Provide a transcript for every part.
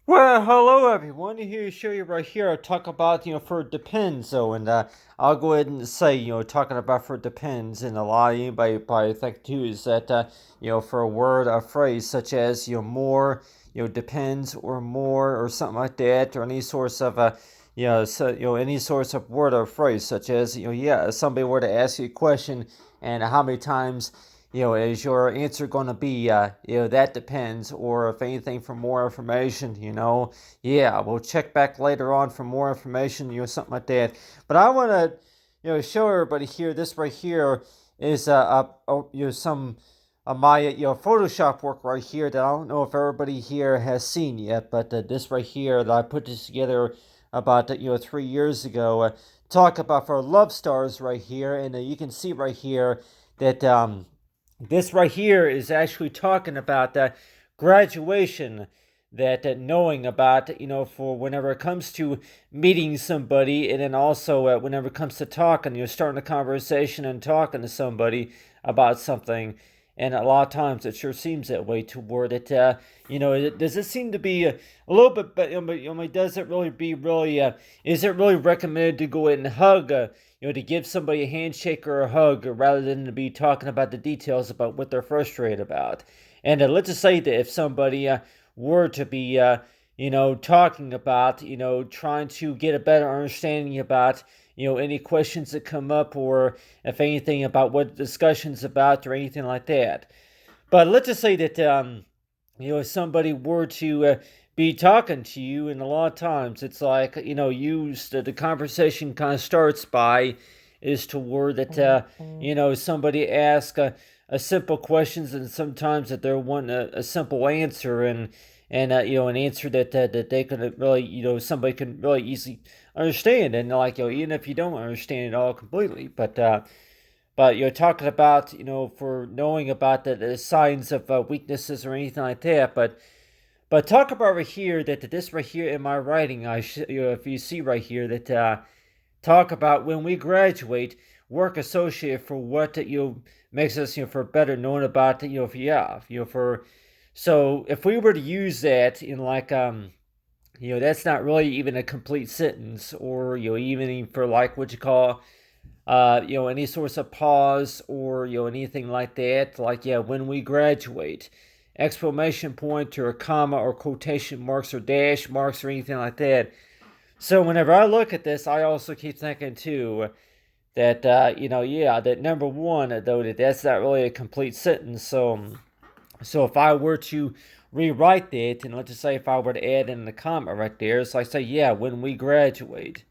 Well, hello everyone. Here to show you right here. I talk about for depends though, and I'll go ahead and say talking about for depends, and a lot of anybody probably think too is that for a word or phrase such as more depends or more or something like that, or any sorts of any sorts of word or phrase such as if somebody were to ask you a question and how many times is your answer going to be, that depends, or if anything for more information, we'll check back later on for more information, something like that. But I want to, show everybody here, this right here is, some of my, Photoshop work right here that I don't know if everybody here has seen yet, but this right here that I put this together about, 3 years ago, talk about for love stars right here, and you can see right here that, this right here is actually talking about that graduation, that knowing about, for whenever it comes to meeting somebody, and then also whenever it comes to talking, you're starting a conversation and talking to somebody about something. And a lot of times it sure seems that way toward it. Does it seem to be a little bit, but does it really be really, is it really recommended to go ahead and hug, to give somebody a handshake or a hug rather than to be talking about the details about what they're frustrated about? And let's just say that if somebody were to be, talking about, trying to get a better understanding about, any questions that come up, or if anything about what the discussion's about or anything like that. But let's just say that, if somebody were to be talking to you, and a lot of times it's like, the conversation kind of starts by is toward that, somebody asks a simple questions, and sometimes that they're wanting a simple answer, and an answer that they can really, somebody can really easily understand, and like, even if you don't understand it all completely, but you're talking about, for knowing about the signs of weaknesses or anything like that. But talk about right here that this right here in my writing, if you see right here that talk about when we graduate, work associated for what that makes us, for better knowing about for so if we were to use that in like that's not really even a complete sentence, or even for like what you call any sorts of pause, or anything like that, like when we graduate, exclamation point or a comma or quotation marks or dash marks or anything like that. So whenever I look at this, I also keep thinking too that that number one, though, that's not really a complete sentence. So if I were to rewrite that, and let's just say if I were to add in the comma right there, so I say when we graduate.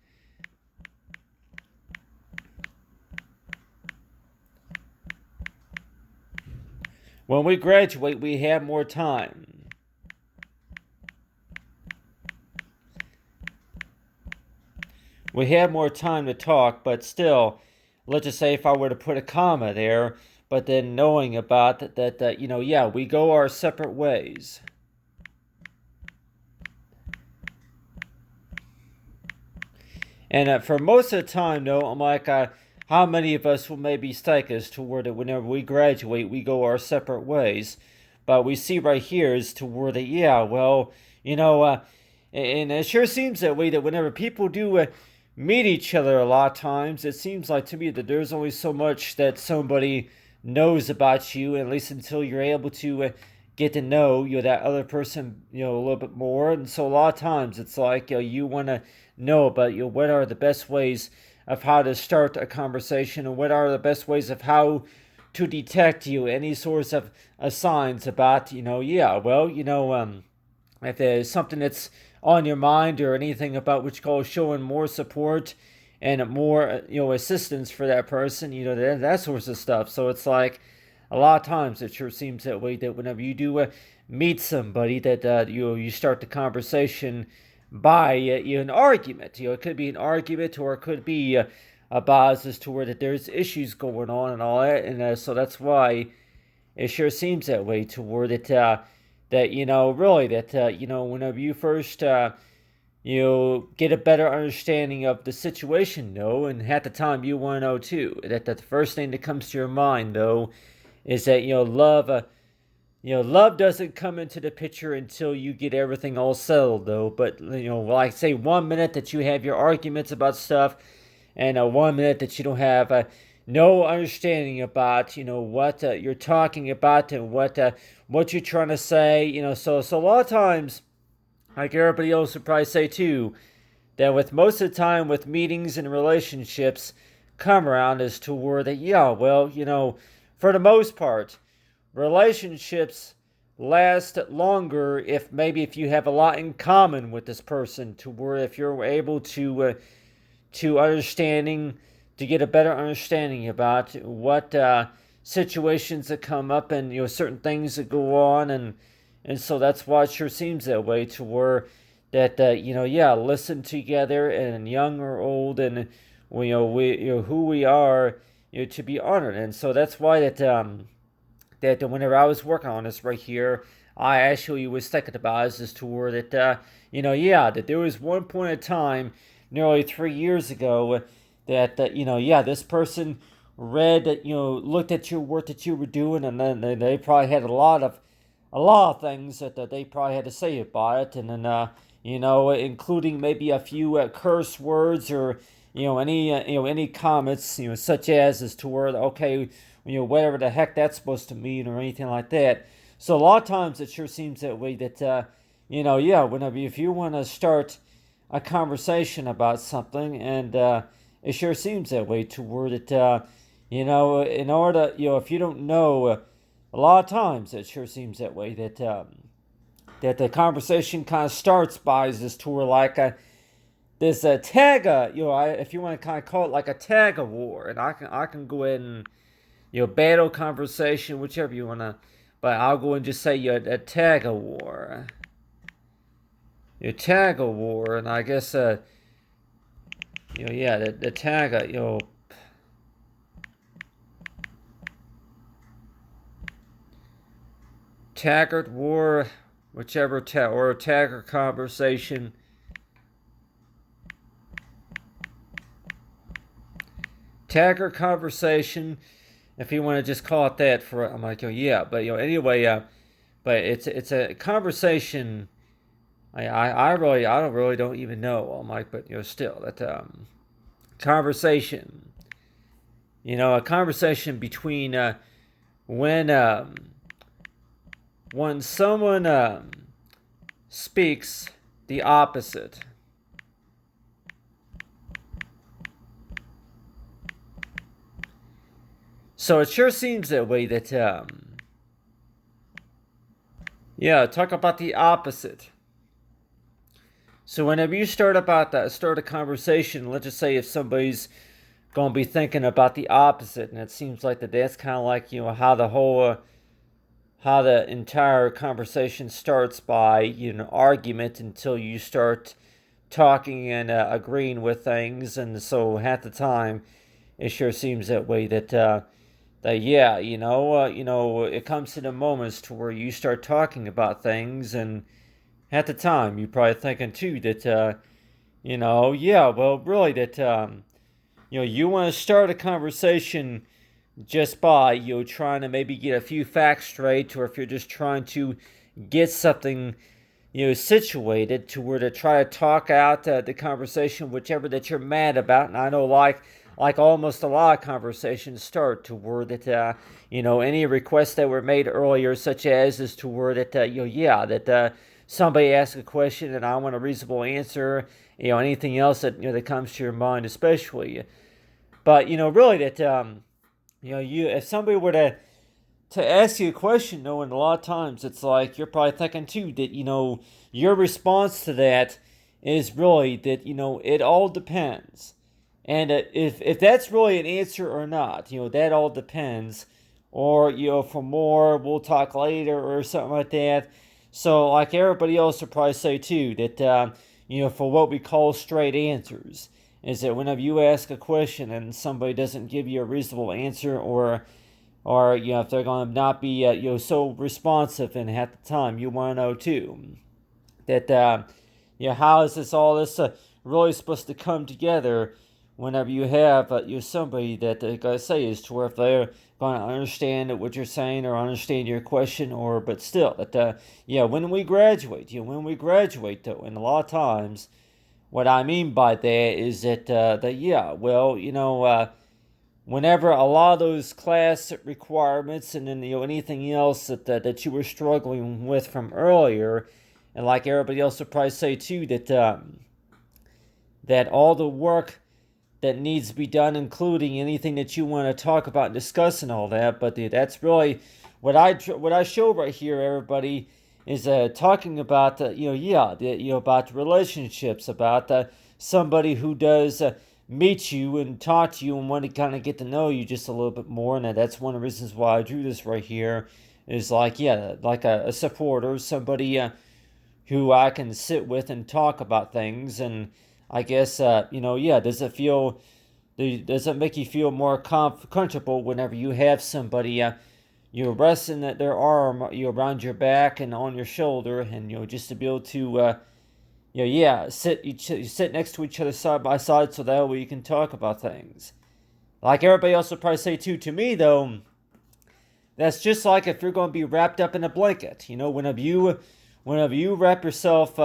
When we graduate, we have more time. We have more time to talk, but still, let's just say if I were to put a comma there, but then knowing about that, we go our separate ways. And for most of the time, though, I'm like, how many of us will maybe strike us toward it whenever we graduate, we go our separate ways? But we see right here is toward it, and it sure seems that way that whenever people do meet each other a lot of times, it seems like to me that there's only so much that somebody knows about you, at least until you're able to get to know that other person a little bit more. And so a lot of times it's like you want to know about what are the best ways of how to start a conversation, and what are the best ways of how to detect any sorts of signs about if there's something that's on your mind, or anything about which call showing more support and more assistance for that person, that sorts of stuff. So it's like a lot of times it sure seems that way that whenever you do meet somebody, that you start the conversation by an argument. It could be an argument, or it could be a buzz as to where that there's issues going on and all that, and so that's why it sure seems that way toward it. That really that whenever you first get a better understanding of the situation, though, and at the time you want to know too, that the first thing that comes to your mind, though, is that love love doesn't come into the picture until you get everything all settled, though. But, like say 1 minute that you have your arguments about stuff, and 1 minute that you don't have no understanding about, what you're talking about and what you're trying to say, So a lot of times, like everybody else would probably say too, that with most of the time with meetings and relationships, come around is to where that, yeah, well, for the most part, relationships last longer if you have a lot in common with this person, to where if you're able to understanding to get a better understanding about what situations that come up, and certain things that go on, and so that's why it sure seems that way, to where that yeah, listen together, and young or old, and who we are, to be honored. And so that's why that whenever I was working on this right here, I actually was thinking about is this tour that yeah, that there was one point in time nearly 3 years ago that yeah, this person read that, looked at your work that you were doing, and then they probably had a lot of things that they probably had to say about it, and then including maybe a few curse words, or any comments, such as to where, okay, whatever the heck that's supposed to mean, or anything like that. So a lot of times it sure seems that way, that yeah, whenever, if you want to start a conversation about something, and it sure seems that way, to where that in order, if you don't know, a lot of times it sure seems that way, that the conversation kind of starts by this tour, like this tag, if you want to kind of call it like a tag of war, and I can go ahead and battle conversation, whichever you want to, but I'll go and just say a tag of war, and I guess yeah, the tag, Taggart war, whichever or Taggart conversation. Taggart conversation, if you want to just call it that. For I'm like, yeah, but anyway, but it's a conversation. I don't even know. I'm like, but still that conversation. A conversation between when when someone speaks the opposite. So it sure seems that way, that yeah, talk about the opposite. So whenever you start a conversation, let's just say if somebody's gonna be thinking about the opposite, and it seems like that's kind of like how the entire conversation starts by an argument, until you start talking and agreeing with things. And so half the time it sure seems that way, that yeah, it comes to the moments to where you start talking about things, and at the time you're probably thinking too that yeah, well, really, that you want to start a conversation just by trying to maybe get a few facts straight, or if you're just trying to get something situated, to where to try to talk out the conversation, whichever that you're mad about. And I know, like almost a lot of conversations start to where that any requests that were made earlier, such as is to where that yeah, that somebody asks a question and I want a reasonable answer, anything else that comes to your mind, especially. But really, that if somebody were to ask you a question, though, and a lot of times it's like you're probably thinking too that your response to that is really that it all depends. And if that's really an answer or not, that all depends. Or, for more, we'll talk later, or something like that. So, like everybody else will probably say too, that, for what we call straight answers, is that whenever you ask a question and somebody doesn't give you a reasonable answer, or if they're going to not be, so responsive, and at the time, you want to know too, that, how is all this really supposed to come together, whenever you have somebody that they're gonna say is to where if they're gonna understand what you're saying or understand your question, or but still that yeah, when we graduate though, and a lot of times what I mean by that is that yeah, well, whenever a lot of those class requirements and then anything else that you were struggling with from earlier, and like everybody else would probably say too, that all the work that needs to be done, including anything that you want to talk about and discuss and all that. But that's really what I show right here, everybody, is talking about about relationships, about somebody who does meet you and talk to you and want to kind of get to know you just a little bit more. And that's one of the reasons why I drew this right here. Is like like a supporter, somebody who I can sit with and talk about things. And I guess does it make you feel more comfortable whenever you have somebody you're resting their arm around your back and on your shoulder, and just to be able to sit next to each other side by side, so that way you can talk about things. Like everybody else would probably say too, to me though, that's just like if you're going to be wrapped up in a blanket. Whenever you wrap yourself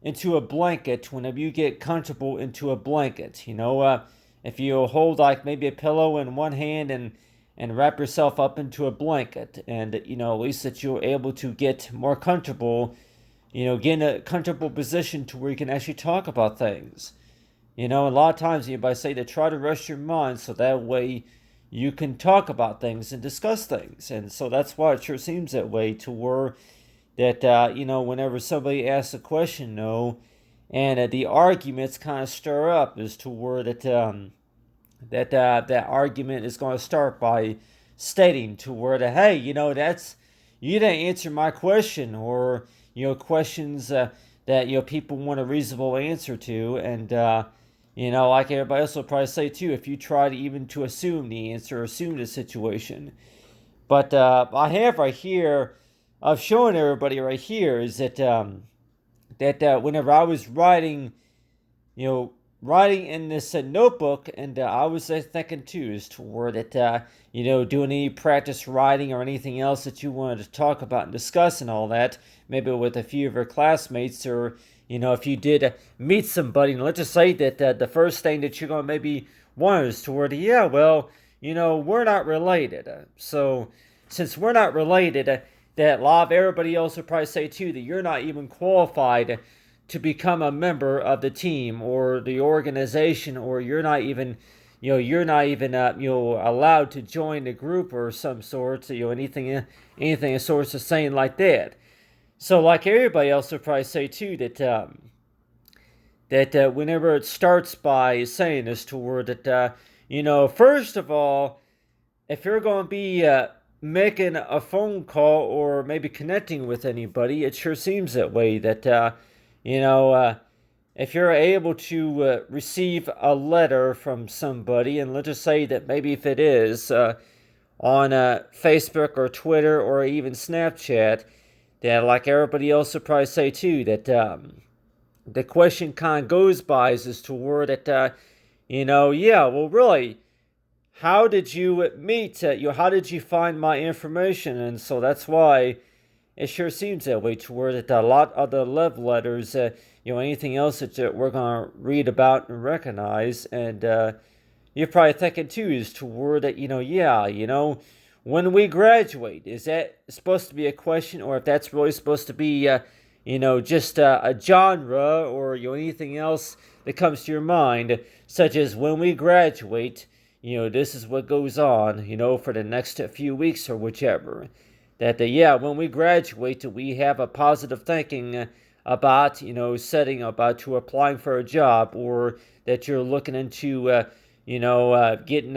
into a blanket, whenever you get comfortable into a blanket, if you hold like maybe a pillow in one hand and wrap yourself up into a blanket, and at least that you're able to get more comfortable, get in a comfortable position to where you can actually talk about things. A lot of times I say to try to rest your mind so that way you can talk about things and discuss things. And so that's why it sure seems that way, to where that whenever somebody asks a question, and the arguments kind of stir up, as to where that argument is going to start by stating to where that, hey, that's, you didn't answer my question, or questions that people want a reasonable answer to. And like everybody else will probably say too, if you try to even to assume the answer, assume the situation. But I have right here, of showing everybody right here, is that whenever I was writing, writing in this notebook, and I was thinking too, is toward that, doing any practice writing or anything else that you wanted to talk about and discuss and all that, maybe with a few of your classmates, or if you did meet somebody, and let's just say that the first thing that you're going to maybe want is toward, yeah, well, we're not related. So since we're not related, that a lot of everybody else would probably say too that you're not even qualified to become a member of the team or the organization, or you're not even allowed to join the group or some sort, anything of sorts of saying like that. So like everybody else would probably say too that whenever it starts by saying this toward that, first of all, if you're going to be making a phone call or maybe connecting with anybody, it sure seems that way, that if you're able to receive a letter from somebody, and let's just say that maybe if it is on Facebook or Twitter or even Snapchat, that like everybody else would probably say too, that the question kind of goes by as to where that yeah, well, really, how did you meet? How did you find my information? And so that's why it sure seems that way, to where that a lot of the love letters, anything else that we're gonna read about and recognize, and you're probably thinking too, is to where that when we graduate, is that supposed to be a question, or if that's really supposed to be just a genre, or anything else that comes to your mind, such as when we graduate, this is what goes on, for the next few weeks or whichever. That, when we graduate, we have a positive thinking about, setting about to applying for a job, or that you're looking into, getting,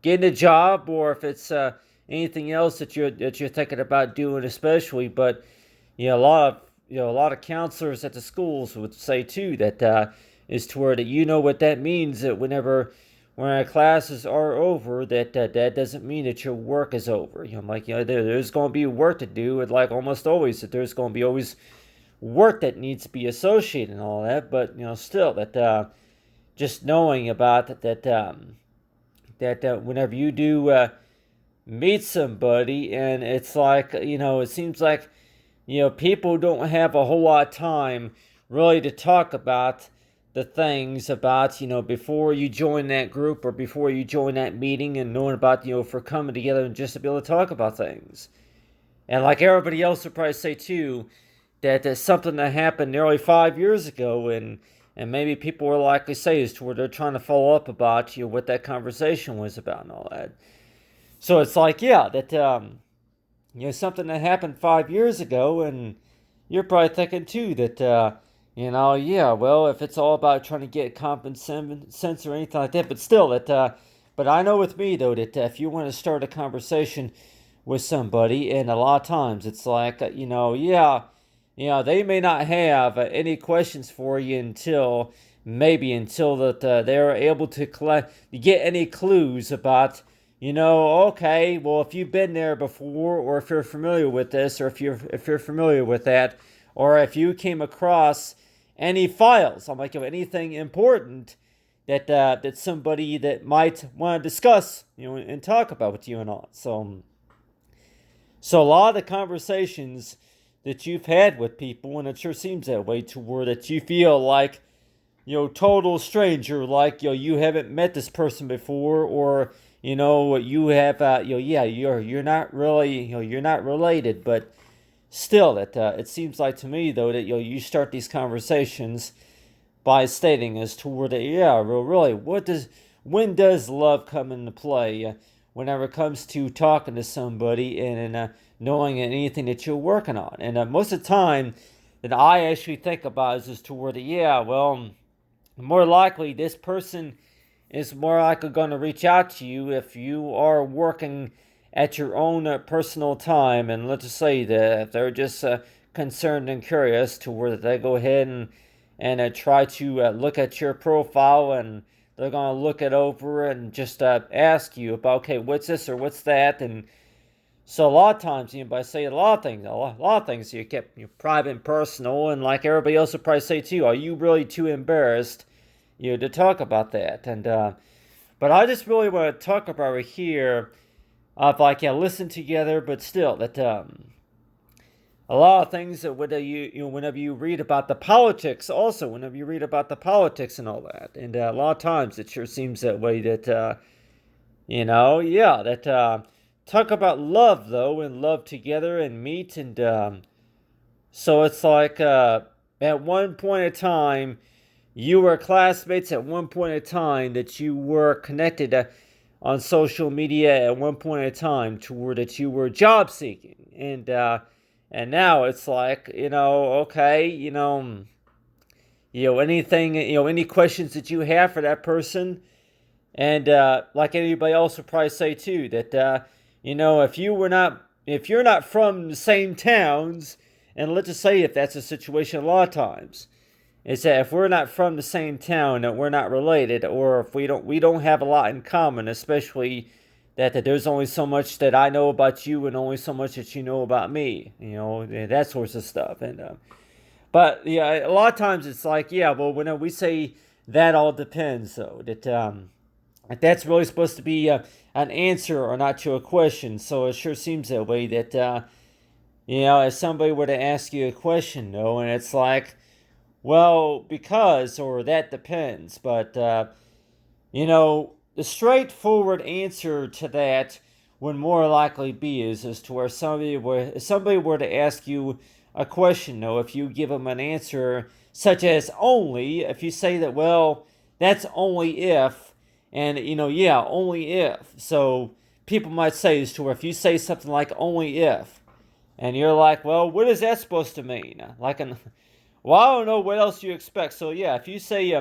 getting a job, or if it's anything else that you're thinking about doing, especially. But a lot of counselors at the schools would say too that is to where that what that means, that when our classes are over, that doesn't mean that your work is over. There's going to be work to do, and like almost always that there's going to be always work that needs to be associated and all that. But still that just knowing about that whenever you do meet somebody, and it's like, it seems like, people don't have a whole lot of time really to talk about the things about, before you join that group or before you join that meeting, and knowing about, for coming together and just to be able to talk about things. And like everybody else would probably say too, that that's something that happened nearly 5 years ago, and maybe people will likely say is to where they're trying to follow up about, what that conversation was about and all that. So it's like, yeah, that something that happened 5 years ago, and you're probably thinking too that yeah, well, if it's all about trying to get common sense or anything like that, but still that. But I know with me though that if you want to start a conversation with somebody, and a lot of times it's like, yeah, they may not have any questions for you until that they're able to get any clues about, okay, well, if you've been there before, or if you're familiar with this, or if you're familiar with that, or if you came across any files, I'm like, anything important that somebody that might want to discuss, and talk about with you and all. So a lot of the conversations that you've had with people, and it sure seems that way, to where that you feel like, total stranger, like, you haven't met this person before, or, you have, yeah, you're not really, you're not related, but still, that it seems like to me though that, you start these conversations by stating as to where that, yeah, really, when does love come into play? Whenever it comes to talking to somebody, and knowing anything that you're working on, and most of the time that I actually think about is to where that, yeah, well, more likely this person is more likely going to reach out to you if you are working at your own personal time, and let's just say that if they're just concerned and curious, to where they go ahead and try to look at your profile, and they're going to look it over and just ask you about, okay, what's this or what's that. And so a lot of times, by saying a lot of things you kept private and personal, and like everybody else would probably say too, are you really too embarrassed, to talk about that? And but I just really want to talk about it here of like, yeah, listen together, but still that a lot of things that whenever you read about the politics, also whenever you read about the politics and all that, and a lot of times it sure seems that way that yeah, that talk about love though, and love together and meet, and so it's like at one point in time you were classmates, at one point in time that you were connected on social media, at one point in time to where that you were job seeking, and now it's like, okay, anything, any questions that you have for that person, and like anybody else would probably say too, that if you're not from the same towns, and let's just say if that's a situation a lot of times, is that if we're not from the same town, that we're not related, or if we don't have a lot in common, especially that there's only so much that I know about you, and only so much that you know about me, that sorts of stuff. And but yeah, a lot of times it's like, yeah, well, when we say that all depends, though, that's really supposed to be an answer or not to a question. So it sure seems that way that if somebody were to ask you a question, though, and it's like, well, because, or that depends. But, the straightforward answer to that would more likely be is as to where if somebody were to ask you a question, though, if you give them an answer such as only, if you say that, well, that's only if, and, yeah, only if. So people might say is to where if you say something like only if, and you're like, well, what is that supposed to mean? Well, I don't know what else you expect. So yeah, if you say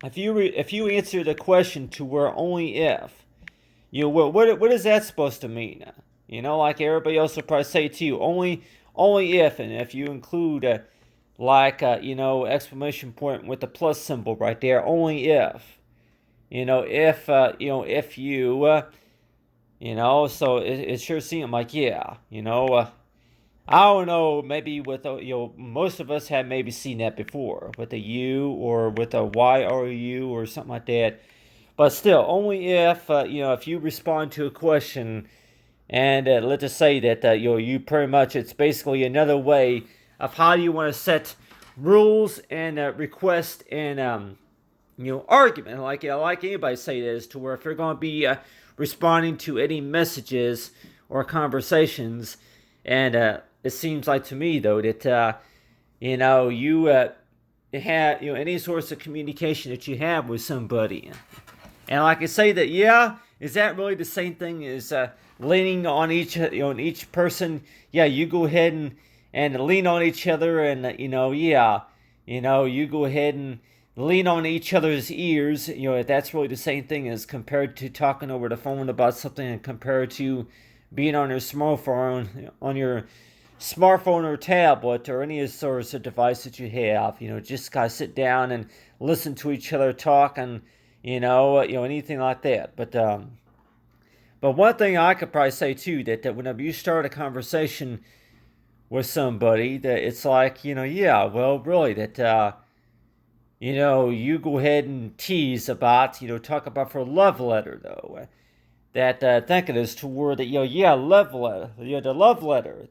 if you answer the question to where only if, what is that supposed to mean? Like everybody else will probably say to you, only if, and if you include exclamation point with the plus symbol right there, only if, if you, so it sure seemed like, yeah, I don't know, maybe with most of us have maybe seen that before with a U or with a YRU or something like that. But still, only if if you respond to a question and let's just say that you pretty much it's basically another way of how you want to set rules and request and argument like anybody say this to where if you're going to be responding to any messages or conversations and it seems like to me though that you have any sorts of communication that you have with somebody and like I say that is that really the same thing as leaning on each person? Yeah, you go ahead and lean on each other and you go ahead and lean on each other's ears. That's really the same thing as compared to talking over the phone about something and compared to being on your smartphone or tablet or any sort of device that you have. Just gotta sit down and listen to each other talk and anything like that. But one thing I could probably say too that whenever you start a conversation with somebody, that it's like well, really that you go ahead and tease about talk about for a love letter though. That think it is toward that love letter, the love letter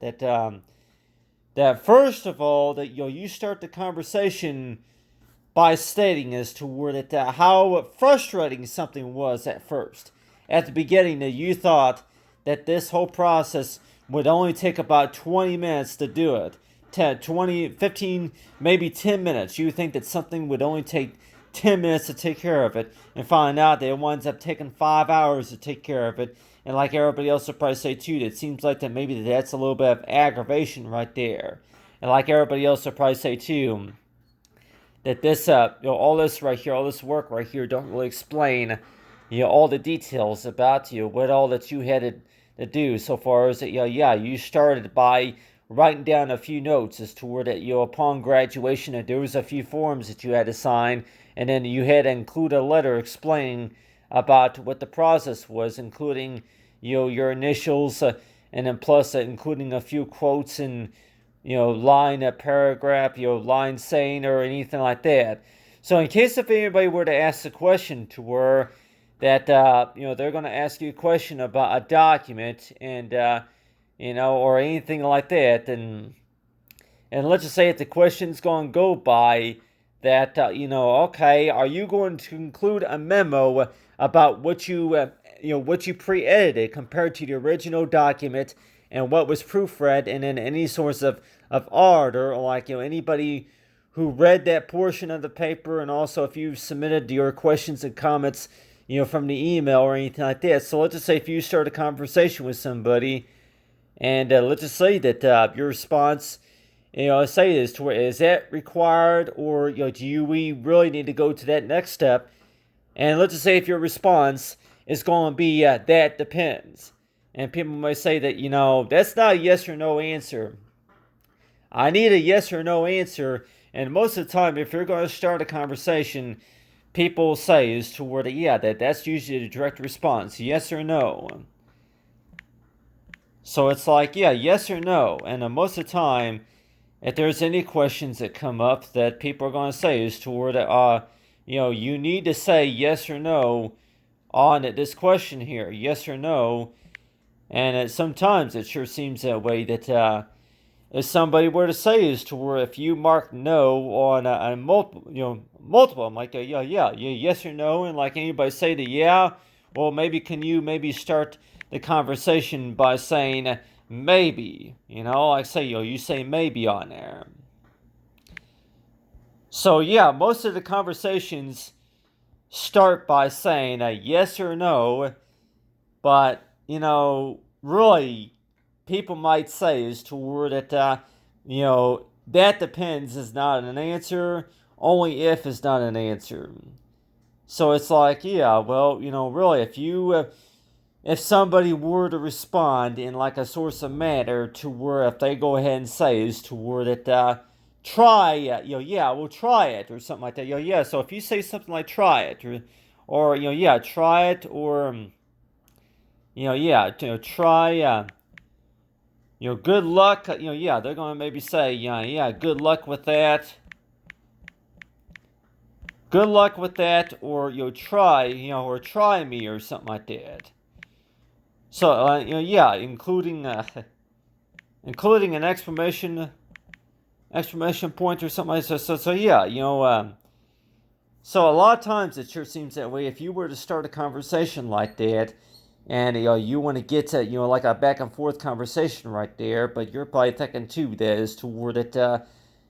that first of all that you start the conversation by stating as to where that how frustrating something was at first. At the beginning, that you thought that this whole process would only take about 20 minutes to do it. 10, 20, 15, maybe 10 minutes. You think that something would only take 10 minutes to take care of it, and find out that it winds up taking 5 hours to take care of it. And like everybody else will probably say too, it seems like that maybe that's a little bit of aggravation right there. And like everybody else will probably say too, that this all this right here, all this work right here don't really explain all the details about what all that you had to do so far as that you started by writing down a few notes as to where that upon graduation that there was a few forms that you had to sign, and then you had to include a letter explaining about what the process was, including your initials, and then plus including a few quotes and line, a paragraph, line saying or anything like that. So in case if anybody were to ask a question to where that they're going to ask you a question about a document and or anything like that, and let's just say if the question's going to go by that okay, are you going to include a memo about what you pre-edited compared to the original document and what was proofread, and then any source of art or like anybody who read that portion of the paper, and also if you submitted your questions and comments from the email or anything like that. So let's just say if you start a conversation with somebody and let's just say that your response say is that required, or we really need to go to that next step, and let's just say if your response is going to be that depends. And people might say that, that's not a yes or no answer. I need a yes or no answer. And most of the time, if you're going to start a conversation, people say is toward that's usually the direct response, yes or no. So it's like, yes or no. And most of the time, if there's any questions that come up that people are going to say is toward you need to say yes or no on this question here, yes or no. And sometimes it sure seems that way that if somebody were to say is to where if you mark no on a multiple, I'm like yes or no, and like anybody say that well maybe can you maybe start the conversation by saying maybe, like say you say maybe on there. So most of the conversations start by saying a yes or no, but really, people might say is toward that, that depends is not an answer, only if is not an answer. So it's like, well, really, if somebody were to respond in like a source of matter to where if they go ahead and say is toward that, try, we'll try it or something like that, so if you say something like try it or try it or, try, good luck. Yeah, they're going to maybe say, yeah, good luck with that. Good luck with that, or try, or try me, or something like that. So, yeah, including an exclamation point or something like that. So yeah, so a lot of times it sure seems that way. If you were to start a conversation like that, and you want to get to like a back and forth conversation right there, but you're probably thinking too that is toward it.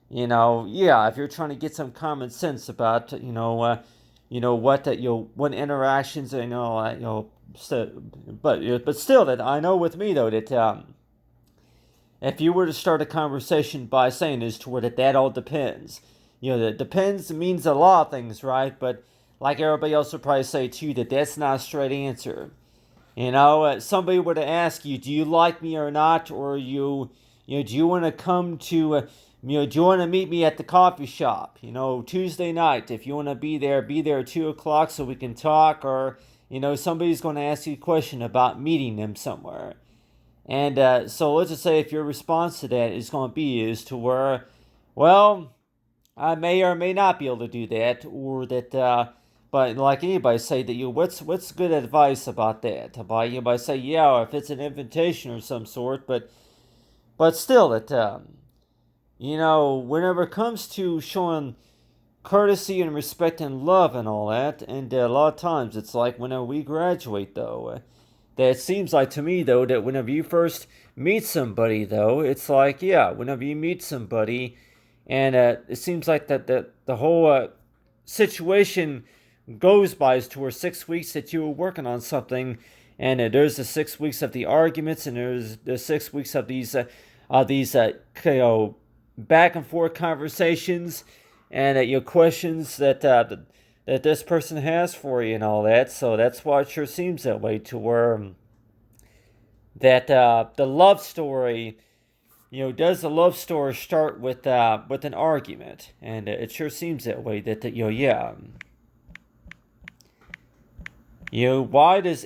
Yeah, if you're trying to get some common sense about what interactions so, but still that I know with me though that if you were to start a conversation by saying is toward it, that all depends. That depends means a lot of things, right? But like everybody else would probably say too, that that's not a straight answer. Somebody were to ask you, do you like me or not, or do you want to come to, do you want to meet me at the coffee shop? Tuesday night. If you want to be there at 2 o'clock so we can talk, or somebody's going to ask you a question about meeting them somewhere. And so let's just say if your response to that is going to be is to where, well, I may or may not be able to do that, or that, but like anybody say that what's good advice about that? About anybody say, yeah, if it's an invitation or some sort, but still that, whenever it comes to showing courtesy and respect and love and all that, and a lot of times it's like whenever we graduate though. That it seems like to me though that whenever you first meet somebody though, it's like yeah, whenever you meet somebody, and it seems like that the whole situation goes by as to where 6 weeks that you were working on something, and there's the 6 weeks of the arguments, and there's the 6 weeks of these back and forth conversations, and questions that this person has for you and all that. So that's why it sure seems that way to where that the love story, does the love story start with an argument? And it sure seems that way. That yeah. Why does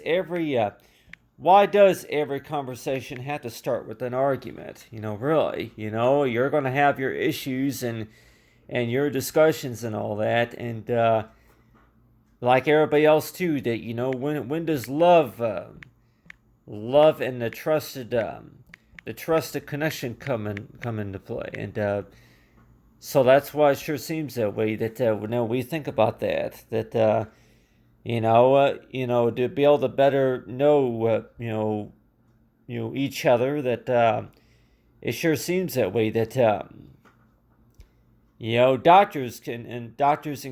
every conversation have to start with an argument? Really, you're gonna have your issues and your discussions and all that, and like everybody else too, that when does love and the trusted connection come into play, and so that's why it sure seems that way. That when we think about that to be able to better know each other, that it sure seems that way. That doctors and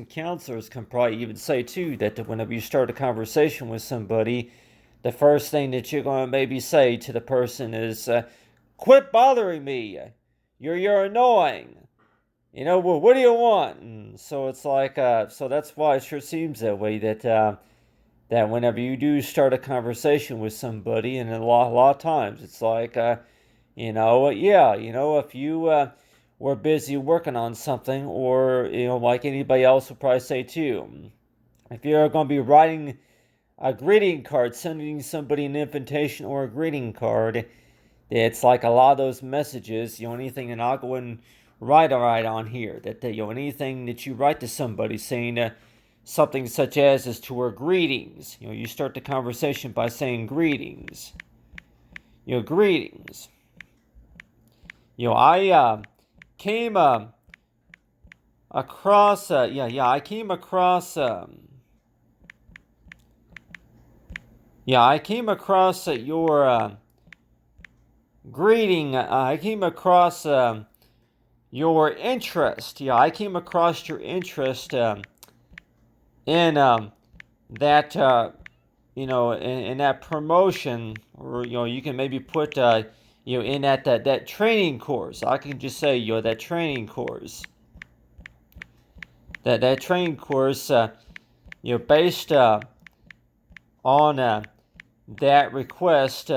counselors can probably even say too that whenever you start a conversation with somebody, the first thing that you're going to maybe say to the person is, "Quit bothering me. You're annoying. Well, what do you want?" And so it's like, so that's why it sure seems that way. That whenever you do start a conversation with somebody, and a lot of times it's like, yeah, if you we're busy working on something, or like anybody else will probably say too, if you're going to be writing a greeting card, sending somebody an invitation or a greeting card, it's like a lot of those messages, anything, and I'll go and write on here that anything that you write to somebody saying something such as is to her greetings. You start the conversation by saying greetings. Greetings. I came across I came across I came across your greeting. I came across your interest. I came across your interest in that in that promotion, or you can maybe put in that training course. I can just say that training course. That training course based on that request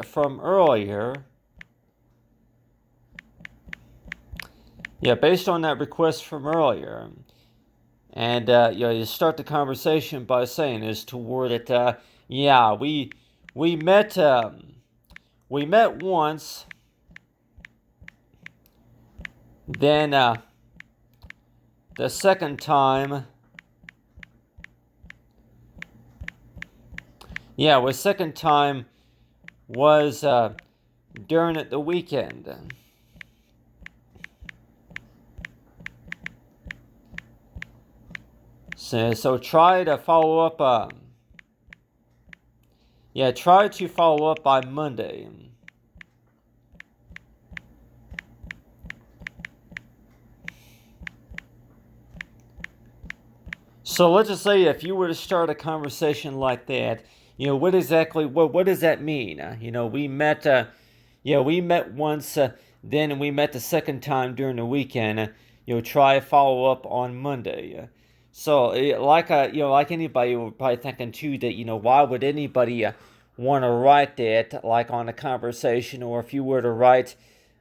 from earlier. Yeah, based on that request from earlier. And you start the conversation by saying is toward it, Yeah, we met we met once. Then the second time, yeah, the second time was during the weekend. So try to follow up. Yeah, try to follow up by Monday. So let's just say if you were to start a conversation like that, what exactly what does that mean? We met. We met once. Then we met the second time during the weekend. Try follow up on Monday. So like anybody would probably thinking too that why would anybody want to write that like on a conversation, or if you were to write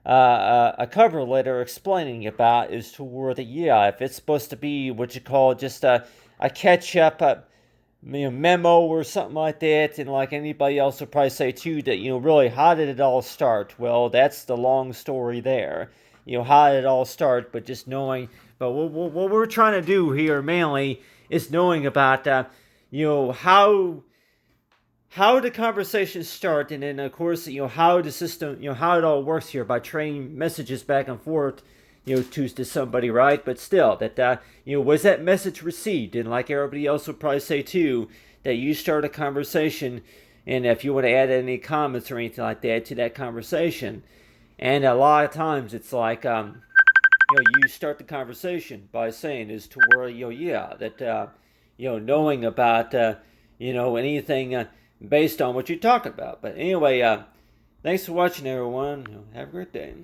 a cover letter explaining about is toward if it's supposed to be what you call just a catch up memo or something like that, and like anybody else would probably say too that really how did it all start? Well, that's the long story there. How did it all start? But just knowing, but what we're trying to do here mainly is knowing about how the conversations start, and then of course how the system how it all works here by trading messages back and forth to somebody, right? But still that was that message received, and like everybody else would probably say too, that you start a conversation, and if you want to add any comments or anything like that to that conversation, and a lot of times it's like you start the conversation by saying is to where that knowing about anything based on what you talk about. But anyway, thanks for watching, everyone. Have a great day.